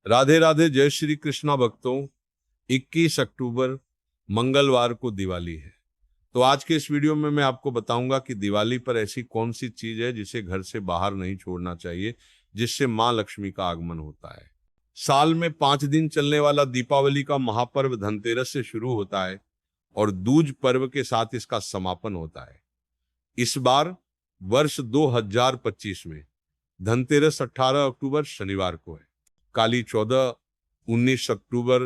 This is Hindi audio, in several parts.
राधे राधे, जय श्री कृष्णा भक्तों। 21 अक्टूबर मंगलवार को दिवाली है। तो आज के इस वीडियो में मैं आपको बताऊंगा कि दिवाली पर ऐसी कौन सी चीज है जिसे घर से बाहर नहीं छोड़ना चाहिए, जिससे मां लक्ष्मी का आगमन होता है। साल में 5 दिन चलने वाला दीपावली का महापर्व धनतेरस से शुरू होता है और दूज पर्व के साथ इसका समापन होता है। इस बार वर्ष 2025 में धनतेरस 18 अक्टूबर शनिवार को है। काली 14 19 अक्टूबर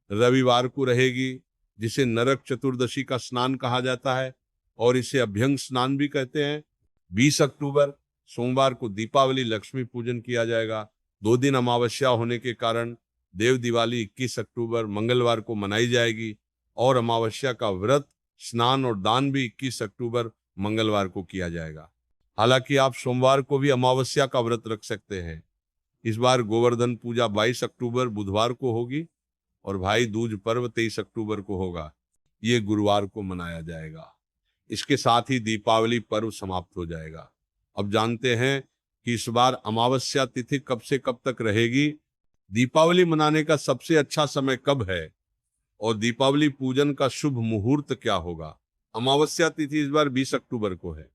रविवार को रहेगी, जिसे नरक चतुर्दशी का स्नान कहा जाता है और इसे अभ्यंग स्नान भी कहते हैं। 20 अक्टूबर सोमवार को दीपावली लक्ष्मी पूजन किया जाएगा। 2 दिन अमावस्या होने के कारण देव दिवाली 21 अक्टूबर मंगलवार को मनाई जाएगी और अमावस्या का व्रत, स्नान और दान भी 21 अक्टूबर मंगलवार को किया जाएगा। हालांकि आप सोमवार को भी अमावस्या का व्रत रख सकते हैं। इस बार गोवर्धन पूजा 22 अक्टूबर बुधवार को होगी और भाई दूज पर्व 23 अक्टूबर को होगा। ये गुरुवार को मनाया जाएगा। इसके साथ ही दीपावली पर्व समाप्त हो जाएगा। अब जानते हैं कि इस बार अमावस्या तिथि कब से कब तक रहेगी, दीपावली मनाने का सबसे अच्छा समय कब है और दीपावली पूजन का शुभ मुहूर्त क्या होगा। अमावस्या तिथि इस बार 20 अक्टूबर को है।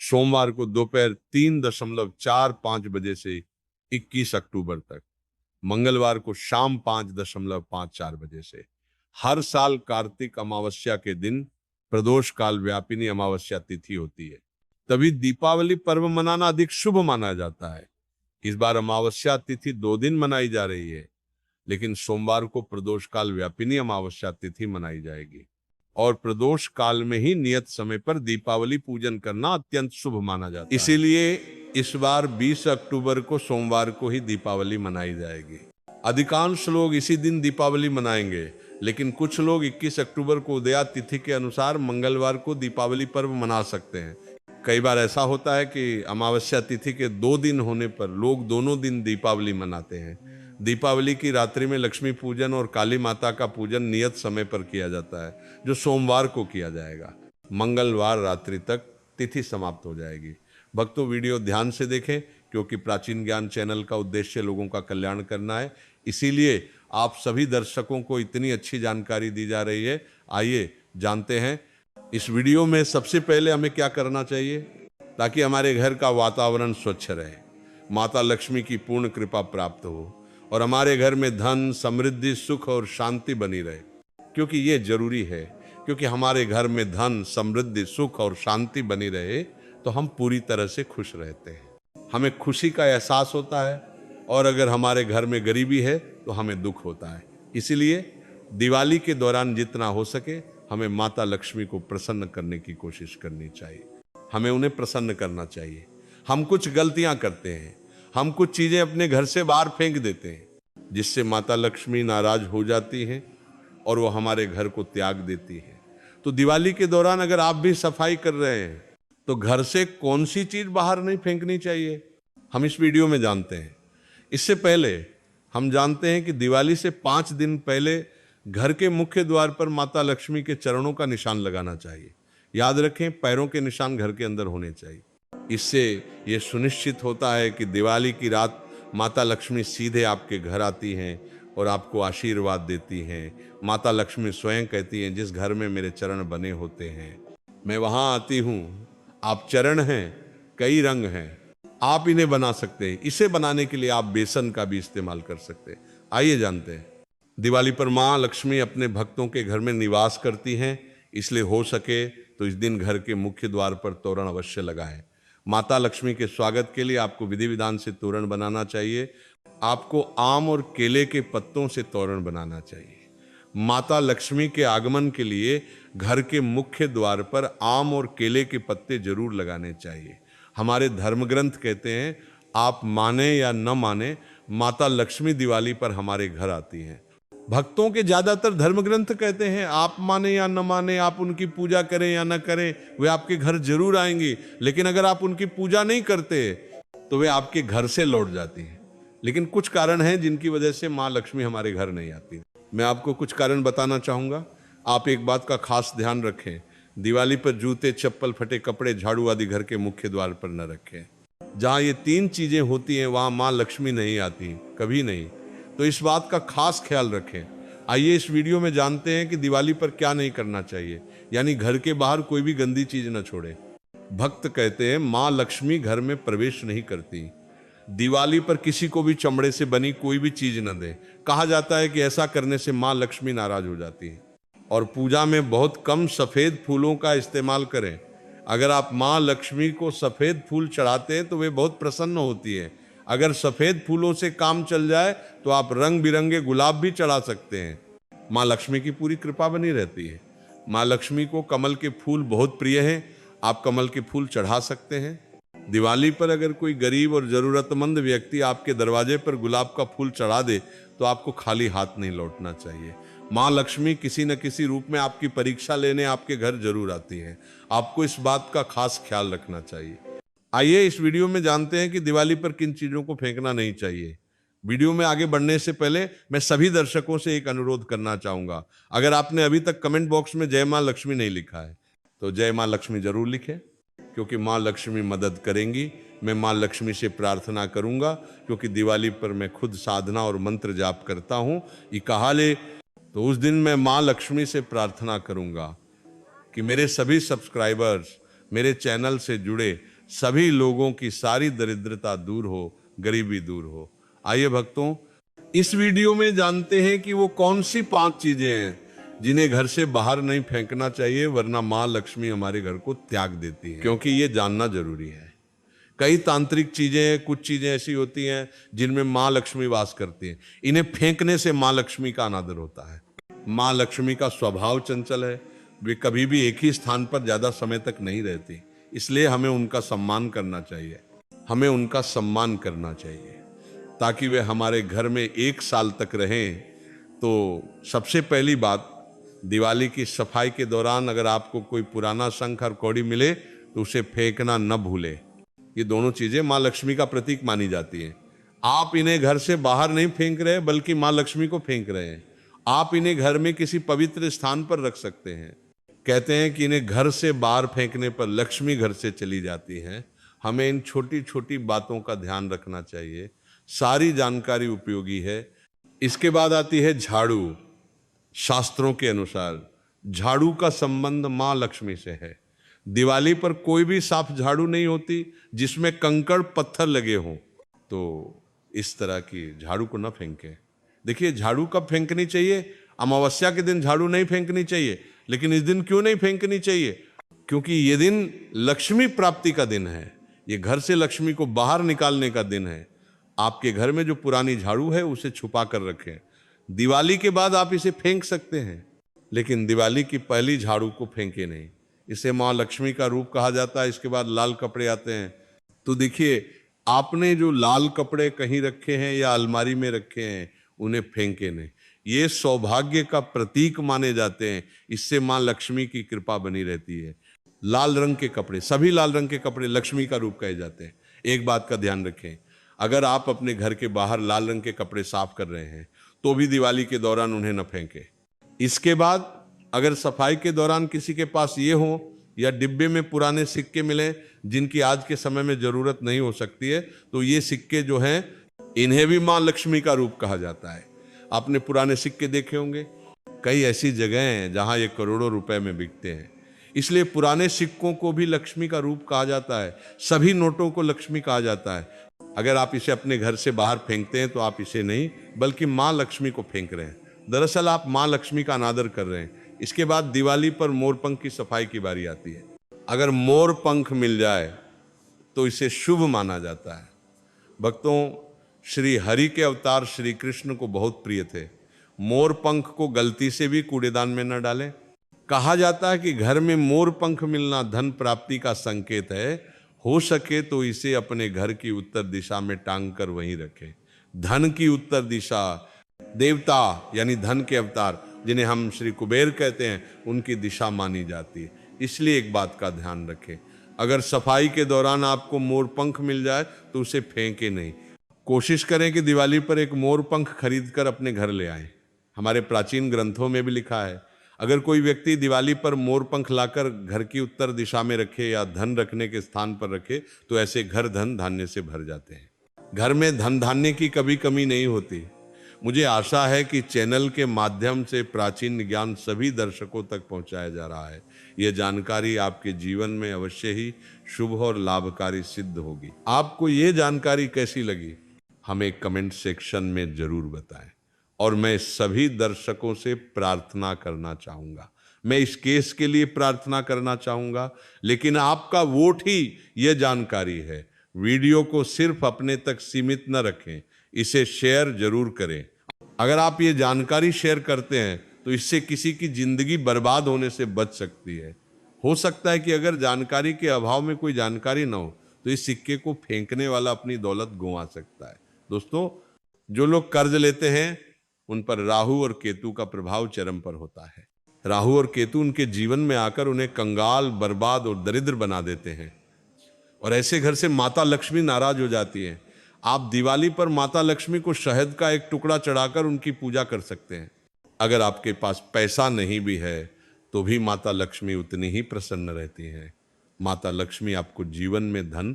सोमवार को दोपहर 3.45 बजे से 21 अक्टूबर तक, मंगलवार को शाम 5.54 बजे से। हर साल कार्तिक अमावस्या के दिन प्रदोष काल व्यापिनी अमावस्या तिथि होती है, तभी दीपावली पर्व मनाना अधिक शुभ माना जाता है। इस बार अमावस्या तिथि 2 दिन मनाई जा रही है, लेकिन सोमवार को प्रदोष काल व्यापिनी अमावस्या तिथि मनाई जाएगी और प्रदोष काल में ही नियत समय पर दीपावली पूजन करना अत्यंत शुभ माना जाता है। इसीलिए इस बार 20 अक्टूबर को सोमवार को ही दीपावली मनाई जाएगी। अधिकांश लोग इसी दिन दीपावली मनाएंगे, लेकिन कुछ लोग 21 अक्टूबर को उदया तिथि के अनुसार मंगलवार को दीपावली पर्व मना सकते हैं। कई बार ऐसा होता है कि अमावस्या तिथि के 2 दिन होने पर लोग दोनों दिन दीपावली मनाते हैं। दीपावली की रात्रि में लक्ष्मी पूजन और काली माता का पूजन नियत समय पर किया जाता है, जो सोमवार को किया जाएगा। मंगलवार रात्रि तक तिथि समाप्त हो जाएगी। भक्तों, वीडियो ध्यान से देखें, क्योंकि प्राचीन ज्ञान चैनल का उद्देश्य लोगों का कल्याण करना है। इसीलिए आप सभी दर्शकों को इतनी अच्छी जानकारी दी जा रही है। आइए जानते हैं इस वीडियो में सबसे पहले हमें क्या करना चाहिए ताकि हमारे घर का वातावरण स्वच्छ रहे, माता लक्ष्मी की पूर्ण कृपा प्राप्त हो और हमारे घर में धन, समृद्धि, सुख और शांति बनी रहे। क्योंकि ये जरूरी है, क्योंकि हमारे घर में धन, समृद्धि, सुख और शांति बनी रहे तो हम पूरी तरह से खुश रहते हैं, हमें खुशी का एहसास होता है। और अगर हमारे घर में गरीबी है तो हमें दुख होता है। इसीलिए दिवाली के दौरान जितना हो सके हमें माता लक्ष्मी को प्रसन्न करने की कोशिश करनी चाहिए। हमें उन्हें प्रसन्न करना चाहिए। हम कुछ गलतियां करते हैं, हम कुछ चीजें अपने घर से बाहर फेंक देते हैं, जिससे माता लक्ष्मी नाराज हो जाती हैं और वो हमारे घर को त्याग देती है। तो दिवाली के दौरान अगर आप भी सफाई कर रहे हैं तो घर से कौन सी चीज बाहर नहीं फेंकनी चाहिए, हम इस वीडियो में जानते हैं। इससे पहले हम जानते हैं कि दिवाली से 5 दिन पहले घर के मुख्य द्वार पर माता लक्ष्मी के चरणों का निशान लगाना चाहिए। याद रखें, पैरों के निशान घर के अंदर होने चाहिए। इससे यह सुनिश्चित होता है कि दिवाली की रात माता लक्ष्मी सीधे आपके घर आती हैं और आपको आशीर्वाद देती हैं। माता लक्ष्मी स्वयं कहती हैं, जिस घर में मेरे चरण बने होते हैं मैं वहां आती हूँ। आप चरण हैं, कई रंग हैं, आप इन्हें बना सकते हैं। इसे बनाने के लिए आप बेसन का भी इस्तेमाल कर सकते हैं। आइए जानते हैं। दिवाली पर मां लक्ष्मी अपने भक्तों के घर में निवास करती हैं, इसलिए हो सके तो इस दिन घर के मुख्य द्वार पर तोरण अवश्य लगाएं। माता लक्ष्मी के स्वागत के लिए आपको विधि विधान से तोरण बनाना चाहिए। आपको आम और केले के पत्तों से तोरण बनाना चाहिए। माता लक्ष्मी के आगमन के लिए घर के मुख्य द्वार पर आम और केले के पत्ते जरूर लगाने चाहिए। हमारे धर्म ग्रंथ कहते हैं, आप माने या न माने, माता लक्ष्मी दिवाली पर हमारे घर आती हैं। भक्तों के ज्यादातर धर्म ग्रंथ कहते हैं, आप माने या न माने, आप उनकी पूजा करें या न करें, वे आपके घर जरूर आएंगी। लेकिन अगर आप उनकी पूजा नहीं करते तो वे आपके घर से लौट जाती हैं। लेकिन कुछ कारण हैं जिनकी वजह से माँ लक्ष्मी हमारे घर नहीं आती। मैं आपको कुछ कारण बताना चाहूंगा। आप एक बात का खास ध्यान रखें, दिवाली पर जूते, चप्पल, फटे कपड़े, झाड़ू आदि घर के मुख्य द्वार पर न रखें। जहां ये 3 चीजें होती हैं वहां मां लक्ष्मी नहीं आती, कभी नहीं। तो इस बात का खास ख्याल रखें। आइए इस वीडियो में जानते हैं कि दिवाली पर क्या नहीं करना चाहिए, यानी घर के बाहर कोई भी गंदी चीज न छोड़े। भक्त कहते हैं माँ लक्ष्मी घर में प्रवेश नहीं करती। दिवाली पर किसी को भी चमड़े से बनी कोई भी चीज न दें। कहा जाता है कि ऐसा करने से माँ लक्ष्मी नाराज हो जाती है। और पूजा में बहुत कम सफेद फूलों का इस्तेमाल करें। अगर आप माँ लक्ष्मी को सफेद फूल चढ़ाते हैं तो वे बहुत प्रसन्न होती है। अगर सफेद फूलों से काम चल जाए तो आप रंग बिरंगे गुलाब भी चढ़ा सकते हैं। माँ लक्ष्मी की पूरी कृपा बनी रहती है। माँ लक्ष्मी को कमल के फूल बहुत प्रिय हैं। आप कमल के फूल चढ़ा सकते हैं। दिवाली पर अगर कोई गरीब और जरूरतमंद व्यक्ति आपके दरवाजे पर गुलाब का फूल चढ़ा दे तो आपको खाली हाथ नहीं लौटना चाहिए। माँ लक्ष्मी किसी न किसी रूप में आपकी परीक्षा लेने आपके घर जरूर आती हैं। आपको इस बात का खास ख्याल रखना चाहिए। आइए इस वीडियो में जानते हैं कि दिवाली पर किन चीजों को फेंकना नहीं चाहिए। वीडियो में आगे बढ़ने से पहले मैं सभी दर्शकों से एक अनुरोध करना चाहूंगा। अगर आपने अभी तक कमेंट बॉक्स में जय माँ लक्ष्मी नहीं लिखा है तो जय माँ लक्ष्मी जरूर लिखें, क्योंकि माँ लक्ष्मी मदद करेंगी। मैं माँ लक्ष्मी से प्रार्थना करूंगा, क्योंकि दिवाली पर मैं खुद साधना और मंत्र जाप करता हूँ। ये कहा ले तो उस दिन मैं माँ लक्ष्मी से प्रार्थना करूंगा कि मेरे सभी सब्सक्राइबर्स, मेरे चैनल से जुड़े सभी लोगों की सारी दरिद्रता दूर हो, गरीबी दूर हो। आइए भक्तों, इस वीडियो में जानते हैं कि वो कौन सी 5 चीजें हैं जिन्हें घर से बाहर नहीं फेंकना चाहिए, वरना माँ लक्ष्मी हमारे घर को त्याग देती है। क्योंकि ये जानना जरूरी है। कई तांत्रिक चीजें, कुछ चीजें ऐसी होती हैं जिनमें माँ लक्ष्मी वास करती हैं। इन्हें फेंकने से माँ लक्ष्मी का अनादर होता है। माँ लक्ष्मी का स्वभाव चंचल है। वे कभी भी एक ही स्थान पर ज्यादा समय तक नहीं रहती, इसलिए हमें उनका सम्मान करना चाहिए। हमें उनका सम्मान करना चाहिए ताकि वे हमारे घर में 1 साल तक रहें। तो सबसे पहली बात, दिवाली की सफाई के दौरान अगर आपको कोई पुराना शंख और कौड़ी मिले तो उसे फेंकना न भूले। ये दोनों चीजें माँ लक्ष्मी का प्रतीक मानी जाती हैं। आप इन्हें घर से बाहर नहीं फेंक रहे, बल्कि माँ लक्ष्मी को फेंक रहे हैं। आप इन्हें घर में किसी पवित्र स्थान पर रख सकते हैं। कहते हैं कि इन्हें घर से बाहर फेंकने पर लक्ष्मी घर से चली जाती है। हमें इन छोटी छोटी बातों का ध्यान रखना चाहिए। सारी जानकारी उपयोगी है। इसके बाद आती है झाड़ू। शास्त्रों के अनुसार झाड़ू का संबंध माँ लक्ष्मी से है। दिवाली पर कोई भी साफ झाड़ू नहीं होती जिसमें कंकड़ पत्थर लगे हों, तो इस तरह की झाड़ू को न फेंकें। देखिए, झाड़ू कब फेंकनी चाहिए? अमावस्या के दिन झाड़ू नहीं फेंकनी चाहिए। लेकिन इस दिन क्यों नहीं फेंकनी चाहिए? क्योंकि ये दिन लक्ष्मी प्राप्ति का दिन है। ये घर से लक्ष्मी को बाहर निकालने का दिन है। आपके घर में जो पुरानी झाड़ू है उसे छुपा कर रखें। दिवाली के बाद आप इसे फेंक सकते हैं, लेकिन दिवाली की पहली झाड़ू को फेंके नहीं। इसे माँ लक्ष्मी का रूप कहा जाता है। इसके बाद लाल कपड़े आते हैं। तो देखिए, आपने जो लाल कपड़े कहीं रखे हैं या अलमारी में रखे हैं, उन्हें फेंके नहीं। ये सौभाग्य का प्रतीक माने जाते हैं। इससे माँ लक्ष्मी की कृपा बनी रहती है। लाल रंग के कपड़े, सभी लाल रंग के कपड़े लक्ष्मी का रूप कहे जाते हैं। एक बात का ध्यान रखें, अगर आप अपने घर के बाहर लाल रंग के कपड़े साफ कर रहे हैं तो भी दिवाली के दौरान उन्हें न फेंकें। इसके बाद अगर सफाई के दौरान किसी के पास ये हो या डिब्बे में पुराने सिक्के मिले जिनकी आज के समय में जरूरत नहीं हो सकती है, तो ये सिक्के जो हैं, इन्हें भी माँ लक्ष्मी का रूप कहा जाता है। आपने पुराने सिक्के देखे होंगे। कई ऐसी जगह हैं जहां ये करोड़ों रुपए में बिकते हैं। इसलिए पुराने सिक्कों को भी लक्ष्मी का रूप कहा जाता है। सभी नोटों को लक्ष्मी कहा जाता है। अगर आप इसे अपने घर से बाहर फेंकते हैं तो आप इसे नहीं, बल्कि माँ लक्ष्मी को फेंक रहे हैं। दरअसल आप माँ लक्ष्मी का अनादर कर रहे हैं। इसके बाद दिवाली पर मोरपंख की सफाई की बारी आती है। अगर मोर पंख मिल जाए तो इसे शुभ माना जाता है। भक्तों, श्री हरि के अवतार श्री कृष्ण को बहुत प्रिय थे। मोर पंख को गलती से भी कूड़ेदान में न डालें। कहा जाता है कि घर में मोर पंख मिलना धन प्राप्ति का संकेत है। हो सके तो इसे अपने घर की उत्तर दिशा में टांग कर वहीं रखें। धन की उत्तर दिशा, देवता यानी धन के अवतार जिन्हें हम श्री कुबेर कहते हैं, उनकी दिशा मानी जाती है। इसलिए एक बात का ध्यान रखें, अगर सफाई के दौरान आपको मोर पंख मिल जाए तो उसे फेंके नहीं। कोशिश करें कि दिवाली पर एक मोर पंख खरीद कर अपने घर ले आएं। हमारे प्राचीन ग्रंथों में भी लिखा है, अगर कोई व्यक्ति दिवाली पर मोर पंख लाकर घर की उत्तर दिशा में रखे या धन रखने के स्थान पर रखे तो ऐसे घर धन धान्य से भर जाते हैं। घर में धन धान्य की कभी कमी नहीं होती। मुझे आशा है कि चैनल के माध्यम से प्राचीन ज्ञान सभी दर्शकों तक पहुंचाया जा रहा है। यह जानकारी आपके जीवन में अवश्य ही शुभ और लाभकारी सिद्ध होगी। आपको ये जानकारी कैसी लगी हमें कमेंट सेक्शन में जरूर बताएं। और मैं सभी दर्शकों से प्रार्थना करना चाहूंगा, मैं इस केस के लिए प्रार्थना करना चाहूंगा, लेकिन आपका वोट ही यह जानकारी है। वीडियो को सिर्फ अपने तक सीमित न रखें, इसे शेयर जरूर करें। अगर आप ये जानकारी शेयर करते हैं तो इससे किसी की जिंदगी बर्बाद होने से बच सकती है। हो सकता है कि अगर जानकारी के अभाव में कोई जानकारी ना हो तो इस सिक्के को फेंकने वाला अपनी दौलत गंवा सकता है। दोस्तों, जो लोग कर्ज लेते हैं उन पर राहु और केतु का प्रभाव चरम पर होता है। राहु और केतु उनके जीवन में आकर उन्हें कंगाल, बर्बाद और दरिद्र बना देते हैं और ऐसे घर से माता लक्ष्मी नाराज हो जाती है। आप दिवाली पर माता लक्ष्मी को शहद का एक टुकड़ा चढ़ाकर उनकी पूजा कर सकते हैं। अगर आपके पास पैसा नहीं भी है तो भी माता लक्ष्मी उतनी ही प्रसन्न रहती हैं। माता लक्ष्मी आपको जीवन में धन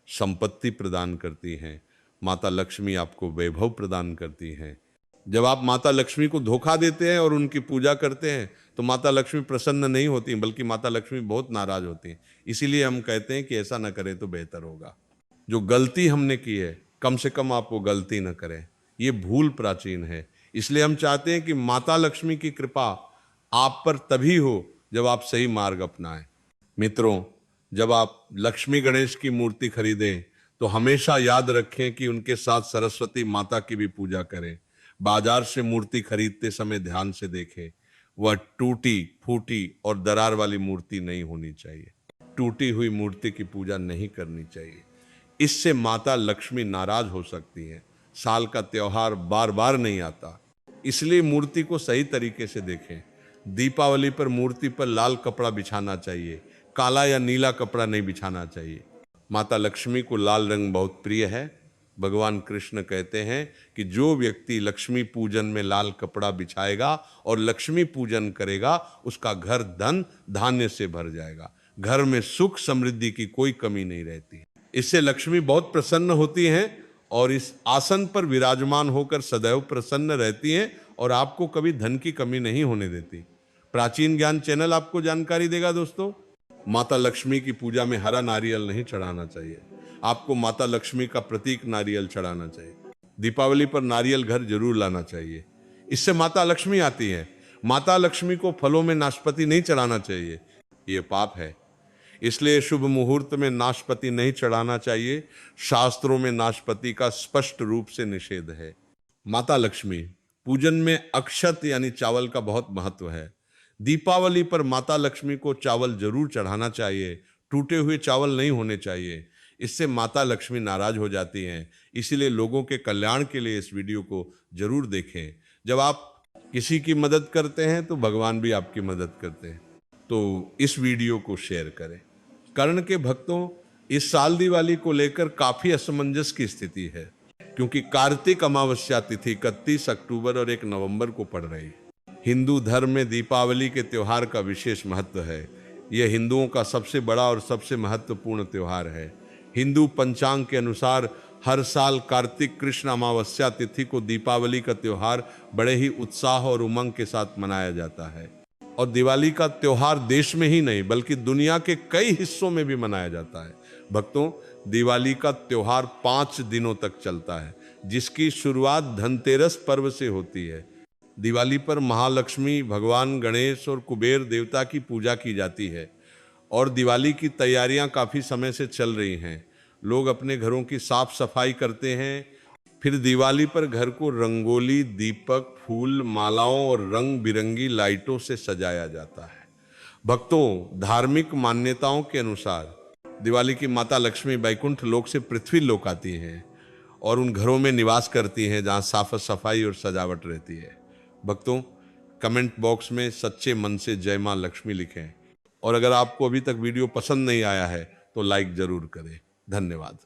संपत्ति प्रदान करती हैं। माता लक्ष्मी आपको वैभव प्रदान करती हैं। जब आप माता लक्ष्मी को धोखा देते हैं और उनकी पूजा करते हैं तो माता लक्ष्मी प्रसन्न नहीं होती, बल्कि माता लक्ष्मी बहुत नाराज होती हैं। इसीलिए हम कहते हैं कि ऐसा न करें तो बेहतर होगा। जो गलती हमने की है कम से कम आप वो गलती न करें, ये भूल प्राचीन है। इसलिए हम चाहते हैं कि माता लक्ष्मी की कृपा आप पर तभी हो जब आप सही मार्ग अपनाएं। मित्रों, जब आप लक्ष्मी गणेश की मूर्ति खरीदें तो हमेशा याद रखें कि उनके साथ सरस्वती माता की भी पूजा करें। बाजार से मूर्ति खरीदते समय ध्यान से देखें, वह टूटी फूटी और दरार वाली मूर्ति नहीं होनी चाहिए। टूटी हुई मूर्ति की पूजा नहीं करनी चाहिए, इससे माता लक्ष्मी नाराज हो सकती है। साल का त्योहार बार बार नहीं आता, इसलिए मूर्ति को सही तरीके से देखें। दीपावली पर मूर्ति पर लाल कपड़ा बिछाना चाहिए, काला या नीला कपड़ा नहीं बिछाना चाहिए। माता लक्ष्मी को लाल रंग बहुत प्रिय है। भगवान कृष्ण कहते हैं कि जो व्यक्ति लक्ष्मी पूजन में लाल कपड़ा बिछाएगा और लक्ष्मी पूजन करेगा उसका घर धन धान्य से भर जाएगा। घर में सुख समृद्धि की कोई कमी नहीं रहती। इससे लक्ष्मी बहुत प्रसन्न होती हैं और इस आसन पर विराजमान होकर सदैव प्रसन्न रहती हैं और आपको कभी धन की कमी नहीं होने देती। प्राचीन ज्ञान चैनल आपको जानकारी देगा। दोस्तों, माता लक्ष्मी की पूजा में हरा नारियल नहीं चढ़ाना चाहिए, आपको माता लक्ष्मी का प्रतीक नारियल चढ़ाना चाहिए। दीपावली पर नारियल घर जरूर लाना चाहिए, इससे माता लक्ष्मी आती है। माता लक्ष्मी को फलों में नाशपाती नहीं चढ़ाना चाहिए, ये पाप है। इसलिए शुभ मुहूर्त में नाशपाती नहीं चढ़ाना चाहिए। शास्त्रों में नाशपाती का स्पष्ट रूप से निषेध है। माता लक्ष्मी पूजन में अक्षत यानी चावल का बहुत महत्व है। दीपावली पर माता लक्ष्मी को चावल जरूर चढ़ाना चाहिए, टूटे हुए चावल नहीं होने चाहिए, इससे माता लक्ष्मी नाराज हो जाती हैं। इसीलिए लोगों के कल्याण के लिए इस वीडियो को जरूर देखें। जब आप किसी की मदद करते हैं तो भगवान भी आपकी मदद करते हैं। तो इस वीडियो को शेयर करें। कर्ण के भक्तों, इस साल दिवाली को लेकर काफी असमंजस की स्थिति है, क्योंकि कार्तिक अमावस्या तिथि 31 अक्टूबर और 1 नवंबर को पड़ रही है। हिंदू धर्म में दीपावली के त्योहार का विशेष महत्व है। यह हिंदुओं का सबसे बड़ा और सबसे महत्वपूर्ण त्योहार है। हिंदू पंचांग के अनुसार हर साल कार्तिक कृष्ण अमावस्या तिथि को दीपावली का त्योहार बड़े ही उत्साह और उमंग के साथ मनाया जाता है। और दिवाली का त्योहार देश में ही नहीं बल्कि दुनिया के कई हिस्सों में भी मनाया जाता है। भक्तों, दिवाली का त्योहार 5 दिनों तक चलता है, जिसकी शुरुआत धनतेरस पर्व से होती है। दिवाली पर महालक्ष्मी, भगवान गणेश और कुबेर देवता की पूजा की जाती है और दिवाली की तैयारियां काफ़ी समय से चल रही हैं। लोग अपने घरों की साफ सफाई करते हैं। फिर दिवाली पर घर को रंगोली, दीपक, फूल, मालाओं और रंग बिरंगी लाइटों से सजाया जाता है। भक्तों, धार्मिक मान्यताओं के अनुसार दिवाली की माता लक्ष्मी वैकुंठ लोक से पृथ्वी लोक आती हैं और उन घरों में निवास करती हैं जहां साफ सफाई और सजावट रहती है। भक्तों, कमेंट बॉक्स में सच्चे मन से जय मां लक्ष्मी लिखें और अगर आपको अभी तक वीडियो पसंद नहीं आया है तो लाइक जरूर करें। धन्यवाद।